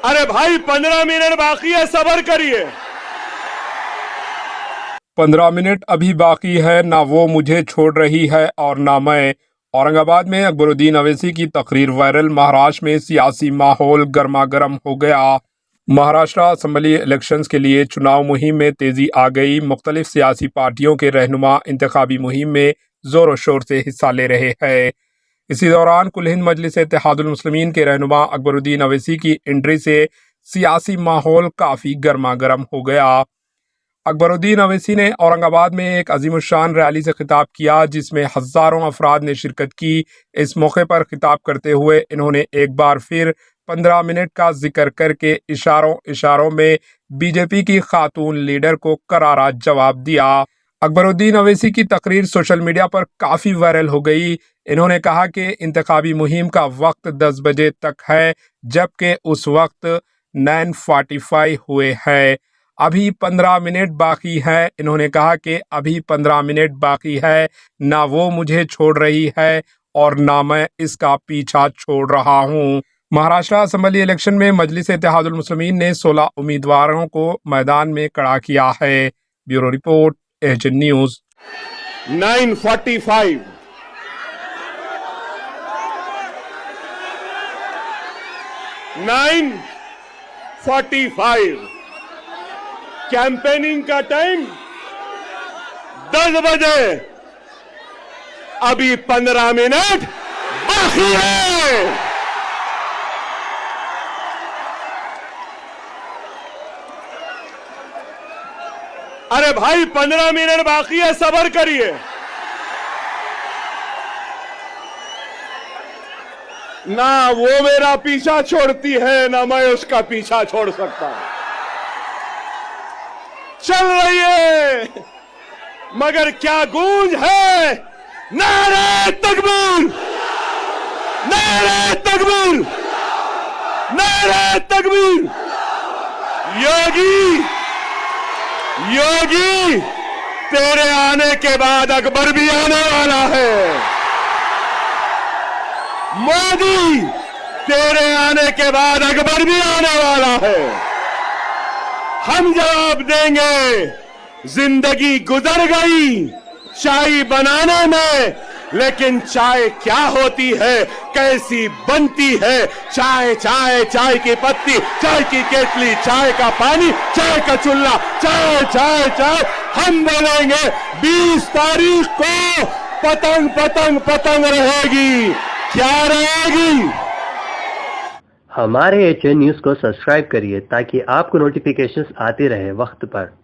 अरे भाई 15 मिनट बाकी है, सब्र करिए। 15 मिनट अभी बाकी है, ना वो मुझे छोड़ रही है और ना मैं। औरंगाबाद में अकबरुद्दीन अवैसी की तकरीर वायरल। महाराष्ट्र में सियासी माहौल गर्मागर्म हो गया। महाराष्ट्र असेंबली इलेक्शंस के लिए चुनाव मुहिम में तेजी आ गई। मुख्तलिफ सियासी पार्टियों के रहनुमा इंतखाबी मुहिम में जोर शोर से हिस्सा ले रहे हैं। इसी दौरान कुल हिंद मजलिस इत्तेहादुल मुस्लिमीन के रहनुमा अकबरुद्दीन अवैसी की एंट्री से सियासी माहौल काफी गर्मागर्म हो गया। अकबरुद्दीन अवैसी ने औरंगाबाद में एक अजीमुशान रैली से खिताब किया, जिसमें हजारों अफराद ने शिरकत की। इस मौके पर खिताब करते हुए इन्होंने एक बार फिर 15 मिनट का जिक्र करके इशारों इशारों में बीजेपी की खातून लीडर को करारा जवाब दिया। अकबरुद्दीन अवैसी की तकरीर सोशल मीडिया पर काफी वायरल हो गई। इन्होंने कहा कि इंतखाबी मुहिम का वक्त 10 बजे तक है, जबकि उस वक्त 9:45 हुए हैं। अभी 15 मिनट बाकी है। इन्होंने कहा कि अभी 15 मिनट बाकी है, ना वो मुझे छोड़ रही है और ना मैं इसका पीछा छोड़ रहा हूँ। महाराष्ट्र असेंबली इलेक्शन में मजलिस इत्तेहादुल मुस्लिमीन ने 16 उम्मीदवारों को मैदान में खड़ा किया है। Bureau report, HN news. 9:45 9:45 campaigning का टाइम 10 बजे। अभी 15 मिनट बाकी है। अरे भाई 15 मिनट बाकी है, सब्र करिए। ना वो मेरा पीछा छोड़ती है, ना मैं उसका पीछा छोड़ सकता। चल रही है, मगर क्या गूंज है। नारे तकबीर, नारे तकबीर, नारे तकबीर। योगी, योगी तेरे आने के बाद अकबर भी आने वाला है। मोदी तेरे आने के बाद अकबर भी आने वाला है। हम जवाब देंगे। जिंदगी गुजर गई चाय बनाने में, लेकिन चाय क्या होती है, कैसी बनती है। चाय चाय चाय की पत्ती, चाय की केतली, चाय का पानी, चाय का चूल्हा, चाय चाय चाय। हम बोलेंगे 20 तारीख को पतंग पतंग पतंग रहेगी। क्या रहेगी? हमारे एचएन न्यूज़ को सब्सक्राइब करिए ताकि आपको नोटिफिकेशंस आते रहे वक्त पर।